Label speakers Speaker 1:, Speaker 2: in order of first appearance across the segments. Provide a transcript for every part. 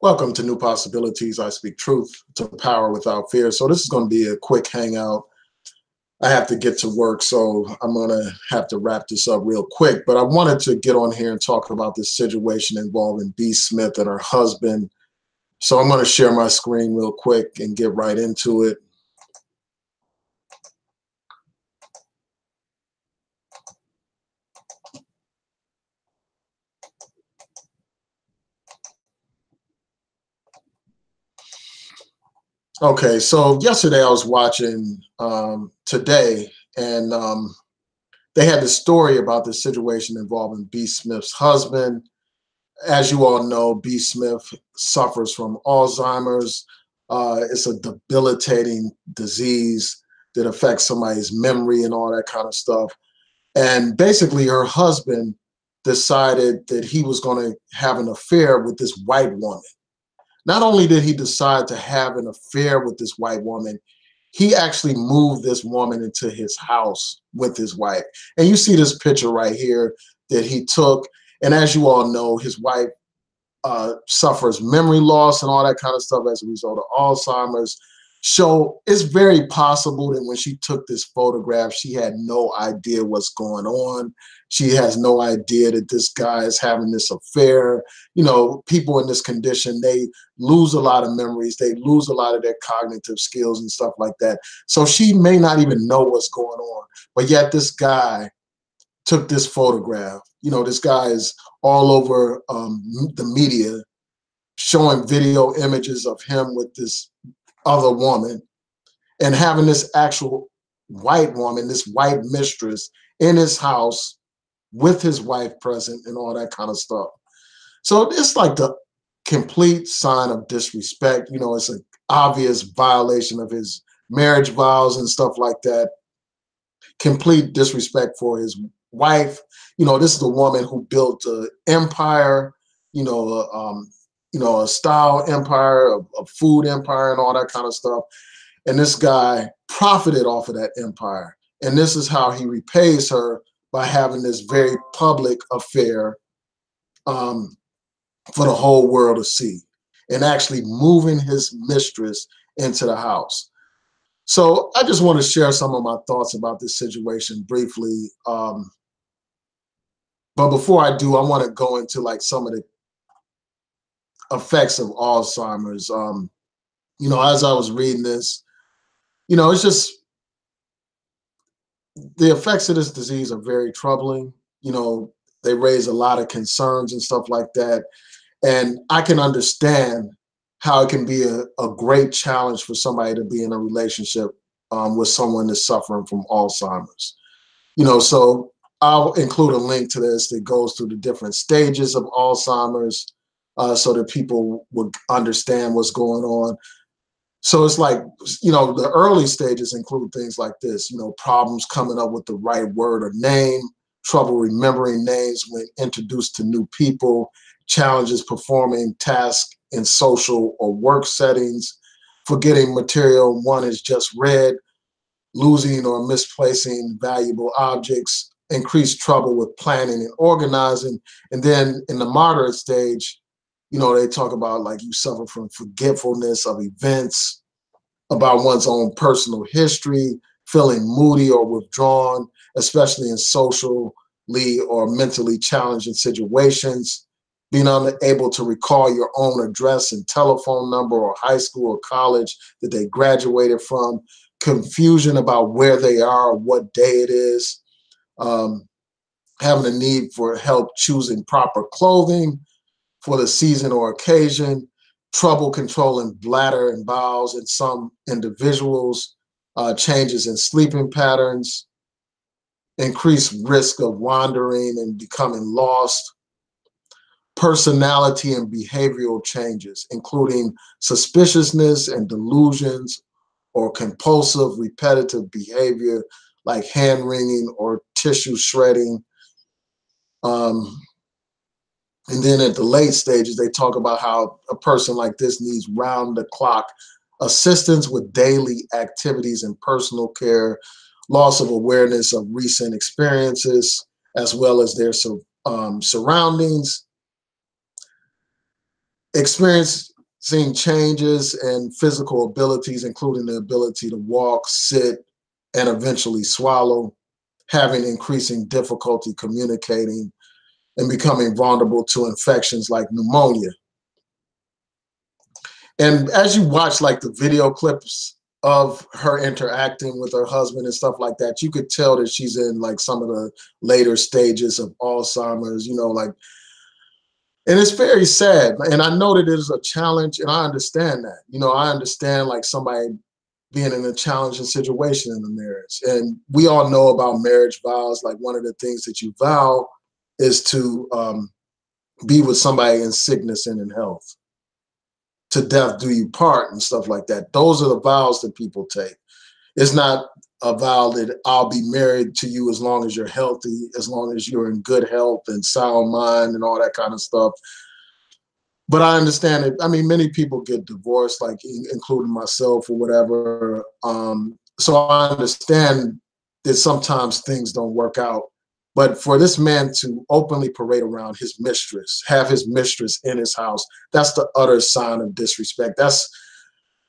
Speaker 1: Welcome to New Possibilities. I speak truth to power without fear. So this is going to be a quick hangout. I have to get to work, so I'm going to have to wrap this up real quick. But I wanted to get on here and talk about this situation involving B. Smith and her husband. So I'm going to share my screen real quick and get right into it. Okay, so yesterday I was watching Today, and they had this story about this situation involving B. Smith's husband. As you all know, B. Smith suffers from Alzheimer's. It's a debilitating disease that affects somebody's memory and all that kind of stuff. And basically, her husband decided that he was going to have an affair with this white woman. Not only did he decide to have an affair with this white woman, he actually moved this woman into his house with his wife. And you see this picture right here that he took. And as you all know, his wife suffers memory loss and all that kind of stuff as a result of Alzheimer's. So it's very possible that when she took this photograph, she had no idea what's going on. She has no idea that this guy is having this affair. You know, people in this condition, they lose a lot of memories. They lose a lot of their cognitive skills and stuff like that. So she may not even know what's going on. But yet this guy took this photograph. You know, this guy is all over the media showing video images of him with this other woman and having this actual white woman, this white mistress in his house with his wife present and all that kind of stuff. So it's like the complete sign of disrespect. You know, it's an obvious violation of his marriage vows and stuff like that. Complete disrespect for his wife. You know, this is the woman who built an empire, a style empire, a food empire, and all that kind of stuff. And this guy profited off of that empire. And this is how he repays her, by having this very public affair for the whole world to see, and actually moving his mistress into the house. So I just want to share some of my thoughts about this situation briefly. But before I do, I want to go into like some of the effects of Alzheimer's. As I was reading this, it's just the effects of this disease are very troubling. They raise a lot of concerns and stuff like that. And I can understand how it can be a great challenge for somebody to be in a relationship with someone that's suffering from Alzheimer's. So I'll include a link to this that goes through the different stages of Alzheimer's so that people would understand what's going on. So it's like, the early stages include things like this, problems coming up with the right word or name, trouble remembering names when introduced to new people, challenges performing tasks in social or work settings, forgetting material one has just read, losing or misplacing valuable objects, increased trouble with planning and organizing. And then in the moderate stage, they talk about like you suffer from forgetfulness of events, about one's own personal history, feeling moody or withdrawn, especially in socially or mentally challenging situations, being unable to recall your own address and telephone number or high school or college that they graduated from, confusion about where they are or what day it is, having a need for help choosing proper clothing for the season or occasion, trouble controlling bladder and bowels in some individuals, changes in sleeping patterns, increased risk of wandering and becoming lost, personality and behavioral changes, including suspiciousness and delusions or compulsive repetitive behavior like hand wringing or tissue shredding. And then at the late stages, they talk about how a person like this needs round-the-clock assistance with daily activities and personal care, loss of awareness of recent experiences, as well as their surroundings, experience seeing changes in physical abilities, including the ability to walk, sit, and eventually swallow, having increasing difficulty communicating, and becoming vulnerable to infections like pneumonia. And as you watch like the video clips of her interacting with her husband and stuff like that, you could tell that she's in like some of the later stages of Alzheimer's, you know, like, and it's very sad. And I know that it is a challenge, and I understand that. You know, I understand like somebody being in a challenging situation in a marriage. And we all know about marriage vows. Like one of the things that you vow is to be with somebody in sickness and in health. To death do you part and stuff like that. Those are the vows that people take. It's not a vow that I'll be married to you as long as you're healthy, as long as you're in good health and sound mind and all that kind of stuff. But I understand it. I mean, many people get divorced, like including myself or whatever. So I understand that sometimes things don't work out. But for this man to openly parade around his mistress, have his mistress in his house, that's the utter sign of disrespect. That's,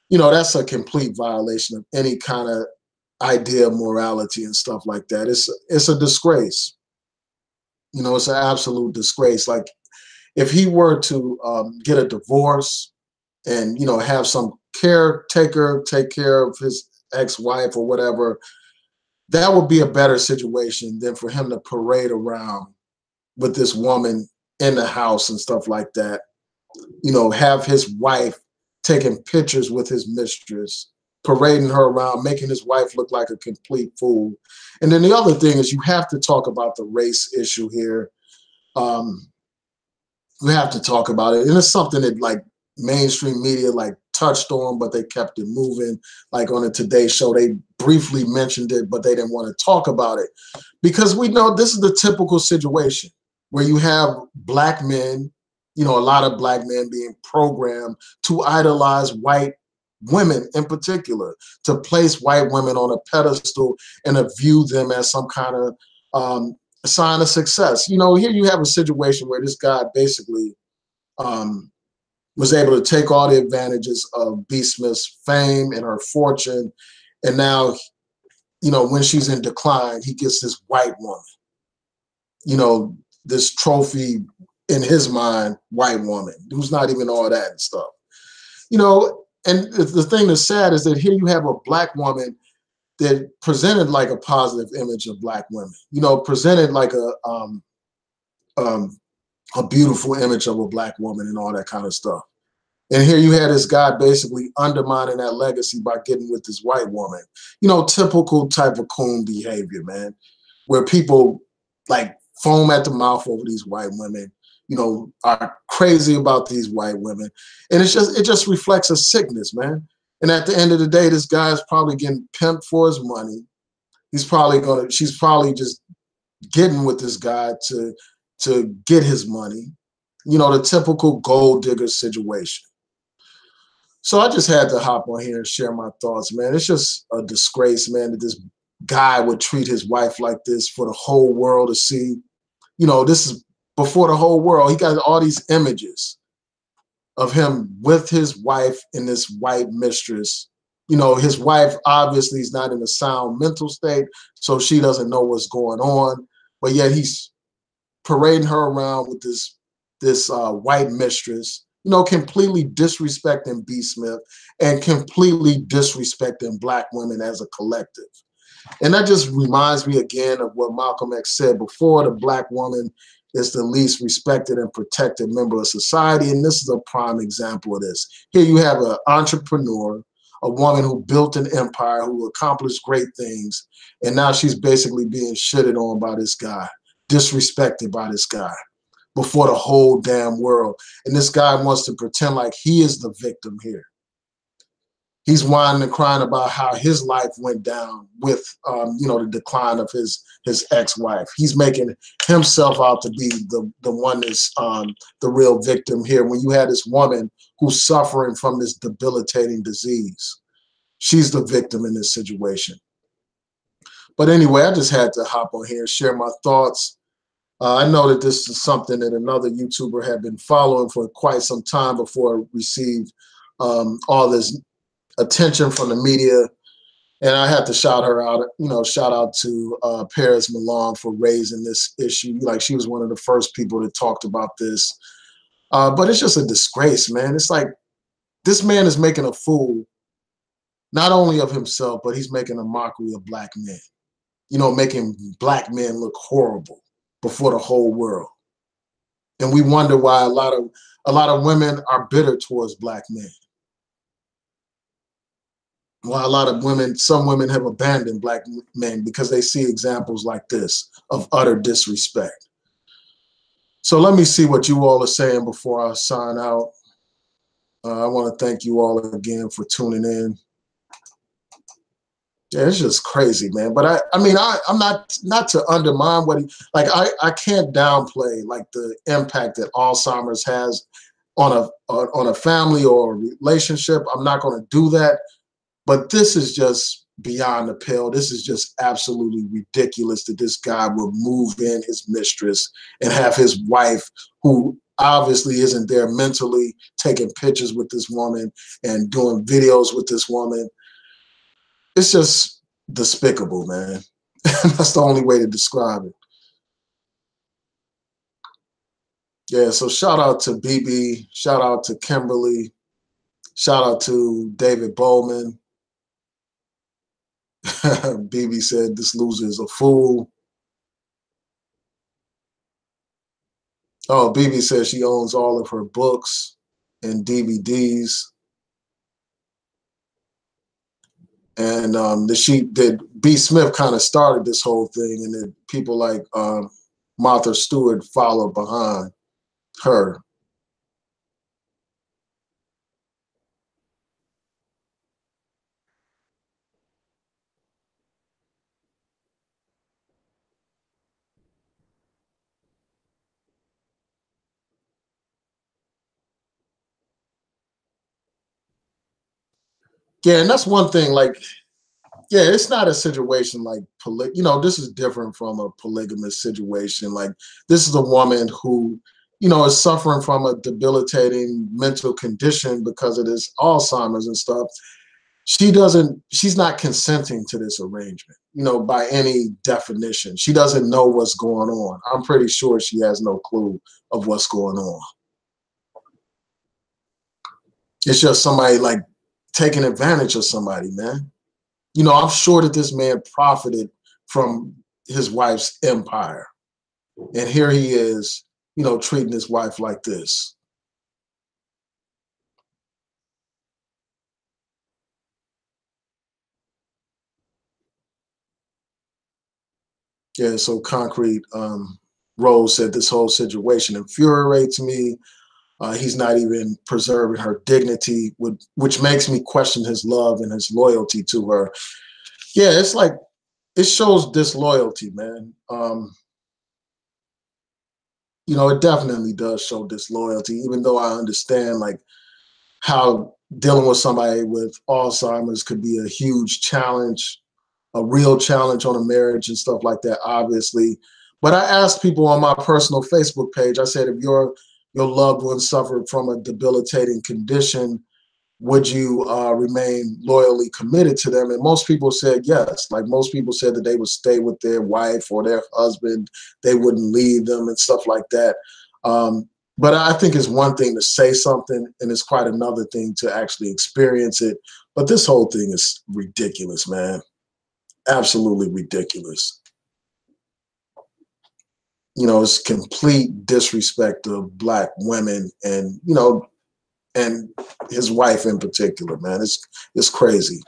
Speaker 1: you know, that's a complete violation of any kind of idea of morality and stuff like that. It's a disgrace. You know, it's an absolute disgrace. Like if he were to get a divorce and, you know, have some caretaker take care of his ex-wife or whatever, that would be a better situation than for him to parade around with this woman in the house and stuff like that. You know, have his wife taking pictures with his mistress, parading her around, making his wife look like a complete fool. And then the other thing is you have to talk about the race issue here. We have to talk about it. And it's something that like mainstream media like touched on, but they kept it moving. Like on the Today Show, they briefly mentioned it, but they didn't want to talk about it because we know this is the typical situation where you have black men, you know, a lot of black men being programmed to idolize white women in particular, to place white women on a pedestal and to view them as some kind of a sign of success. You know, here you have a situation where this guy basically was able to take all the advantages of B. Smith's fame and her fortune. And now, you know, when she's in decline, he gets this white woman, you know, this trophy in his mind, white woman, who's not even all that and stuff. You know, and the thing that's sad is that here you have a black woman that presented like a positive image of black women, you know, presented like a beautiful image of a black woman and all that kind of stuff. And here you had this guy basically undermining that legacy by getting with this white woman. You know, typical type of coon behavior, man, where people like foam at the mouth over these white women, you know, are crazy about these white women. And it just reflects a sickness, man. And at the end of the day, this guy is probably getting pimped for his money. She's probably just getting with this guy to get his money. You know, the typical gold digger situation. So I just had to hop on here and share my thoughts, man. It's just a disgrace, man, that this guy would treat his wife like this for the whole world to see. You know, this is before the whole world. He got all these images of him with his wife and this white mistress. You know, his wife obviously is not in a sound mental state, so she doesn't know what's going on. But yet he's parading her around with this white mistress, you know, completely disrespecting B. Smith and completely disrespecting black women as a collective. And that just reminds me again of what Malcolm X said before: the black woman is the least respected and protected member of society. And this is a prime example of this. Here you have an entrepreneur, a woman who built an empire, who accomplished great things, and now she's basically being shitted on by this guy, disrespected by this guy before the whole damn world. And this guy wants to pretend like he is the victim here. He's whining and crying about how his life went down with, you know, the decline of his ex-wife. He's making himself out to be the one that's the real victim here, when you had this woman who's suffering from this debilitating disease. She's the victim in this situation. But anyway, I just had to hop on here and share my thoughts. I know that this is something that another YouTuber had been following for quite some time before it received all this attention from the media. And I have to shout her out, shout out to Paris Milan for raising this issue. Like, she was one of the first people that talked about this. But it's just a disgrace, man. It's like this man is making a fool, not only of himself, but he's making a mockery of black men, making black men look horrible before the whole world. And we wonder why a lot of women are bitter towards black men. Why a lot of women, some women have abandoned black men because they see examples like this of utter disrespect. So let me see what you all are saying before I sign out. I want to thank you all again for tuning in. Yeah, it's just crazy, man. But I'm not to undermine what I can't downplay like the impact that Alzheimer's has on a family or a relationship. I'm not going to do that. But this is just beyond the pale. This is just absolutely ridiculous that this guy would move in his mistress and have his wife, who obviously isn't there mentally, taking pictures with this woman and doing videos with this woman. It's just despicable, man. That's the only way to describe it. Yeah, so shout out to BB, shout out to Kimberly, shout out to David Bowman. BB said this loser is a fool. Oh, BB says she owns all of her books and DVDs. And B. Smith kind of started this whole thing, and then people like Martha Stewart followed behind her. Yeah, and that's one thing, like, yeah, it's not a situation like, this is different from a polygamous situation. Like, this is a woman who, is suffering from a debilitating mental condition because of this Alzheimer's and stuff. She's not consenting to this arrangement, by any definition. She doesn't know what's going on. I'm pretty sure she has no clue of what's going on. It's just somebody like taking advantage of somebody, man. I'm sure that this man profited from his wife's empire. And here he is, treating his wife like this. Yeah, so Concrete Rose said this whole situation infuriates me. He's not even preserving her dignity, which makes me question his love and his loyalty to her. Yeah, it's like, it shows disloyalty, man. It definitely does show disloyalty, even though I understand like how dealing with somebody with Alzheimer's could be a huge challenge, a real challenge on a marriage and stuff like that, obviously. But I asked people on my personal Facebook page, I said, if your loved one suffered from a debilitating condition, would you remain loyally committed to them? And most people said yes. Like, most people said that they would stay with their wife or their husband. They wouldn't leave them and stuff like that. But I think it's one thing to say something, and it's quite another thing to actually experience it. But this whole thing is ridiculous, man. Absolutely ridiculous. It's complete disrespect of black women and, and his wife in particular, man. It's crazy.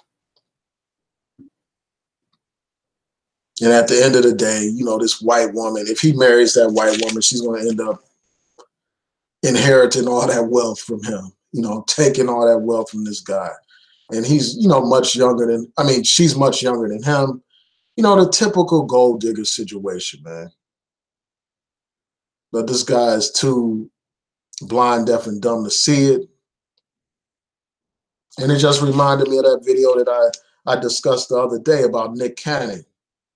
Speaker 1: And at the end of the day, this white woman, if he marries that white woman, she's going to end up inheriting all that wealth from him, taking all that wealth from this guy. And he's, much younger than, she's much younger than him. The typical gold digger situation, man. But this guy is too blind, deaf, and dumb to see it. And it just reminded me of that video that I discussed the other day about Nick Cannon.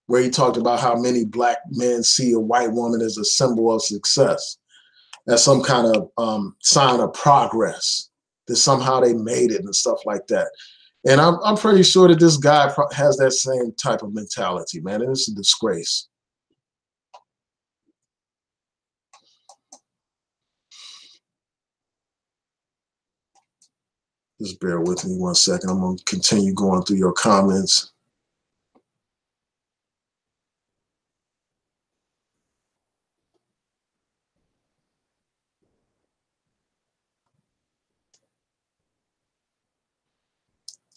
Speaker 1: where he talked about how many black men see a white woman as a symbol of success, as some kind of sign of progress, that somehow they made it and stuff like that. And I'm pretty sure that this guy has that same type of mentality, man. And it's a disgrace. Just bear with me 1 second. I'm going to continue going through your comments.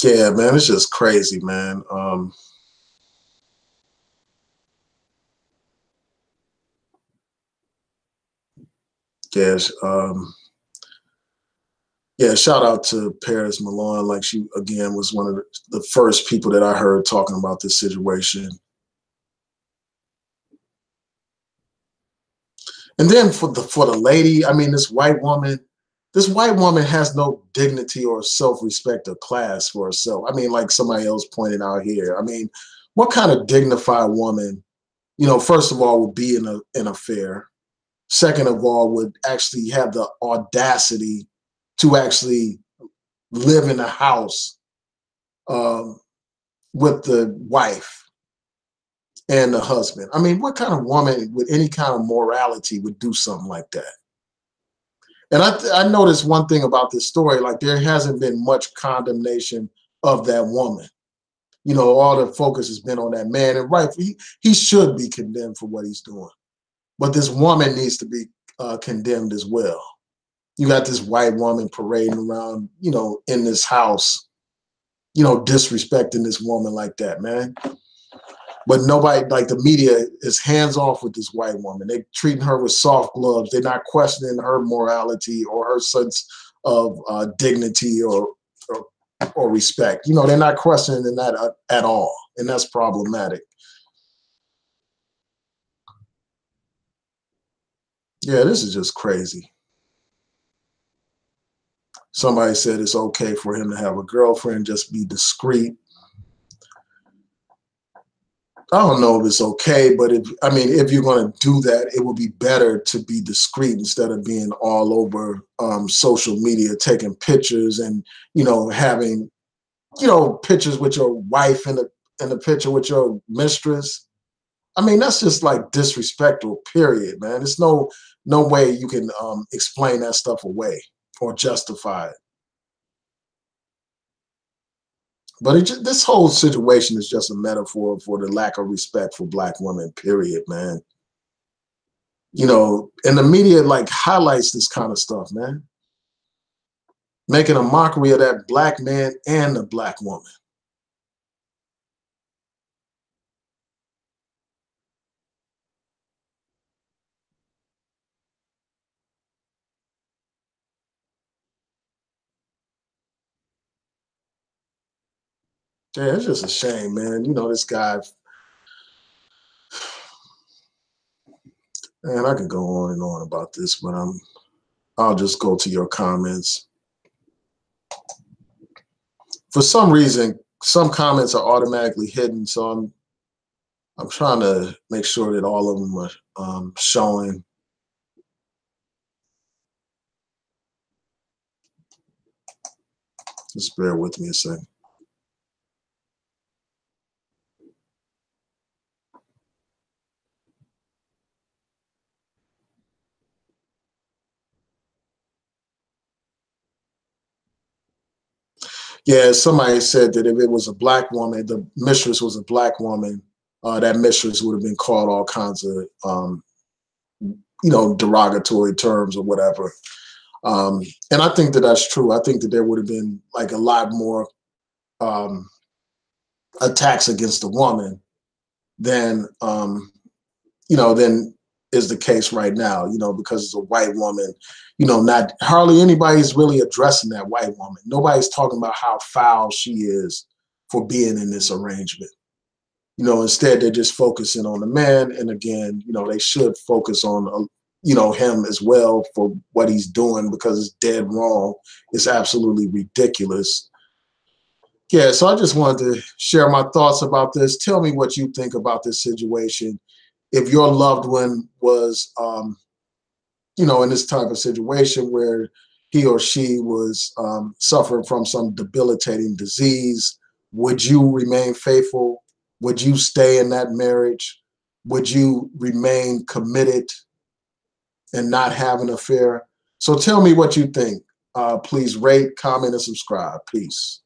Speaker 1: Yeah, man, it's just crazy, man. Yes. Yeah, shout out to Paris Malone. Like, she, again, was one of the first people that I heard talking about this situation. And then for the lady, I mean, this white woman has no dignity or self-respect or class for herself. I mean, like somebody else pointed out here. I mean, what kind of dignified woman, first of all, would be in an affair? Second of all, would actually have the audacity to actually live in a house with the wife and the husband? I mean, what kind of woman with any kind of morality would do something like that? And I noticed one thing about this story, like there hasn't been much condemnation of that woman. All the focus has been on that man, and right, he should be condemned for what he's doing. But this woman needs to be condemned as well. You got this white woman parading around, in this house, disrespecting this woman like that, man. But nobody, like the media, is hands off with this white woman. They're treating her with soft gloves. They're not questioning her morality or her sense of dignity or respect. They're not questioning that at all, and that's problematic. Yeah, this is just crazy. Somebody said it's okay for him to have a girlfriend, just be discreet. I don't know if it's okay, but if you're going to do that, it would be better to be discreet instead of being all over social media, taking pictures and, having, pictures with your wife in the picture with your mistress. I mean, that's just like disrespectful, period, man. There's no way you can explain that stuff away or justify it. But this whole situation is just a metaphor for the lack of respect for black women, period, man. And the media like highlights this kind of stuff, man. Making a mockery of that black man and the black woman. Yeah, it's just a shame, man. This guy, man, I could go on and on about this, but I'll just go to your comments. For some reason, some comments are automatically hidden, so I'm trying to make sure that all of them are showing. Just bear with me a second. Yeah, somebody said that if it was a black woman, the mistress was a black woman, that mistress would have been called all kinds of, derogatory terms or whatever. And I think that that's true. I think that there would have been like a lot more attacks against the woman than, than is the case right now, because it's a white woman, not hardly anybody's really addressing that white woman. Nobody's talking about how foul she is for being in this arrangement. Instead they're just focusing on the man. And again, they should focus on, him as well for what he's doing, because it's dead wrong. It's absolutely ridiculous. Yeah, so I just wanted to share my thoughts about this. Tell me what you think about this situation. If your loved one was, in this type of situation where he or she was suffering from some debilitating disease, would you remain faithful? Would you stay in that marriage? Would you remain committed and not have an affair? So tell me what you think. Please rate, comment, and subscribe. Peace.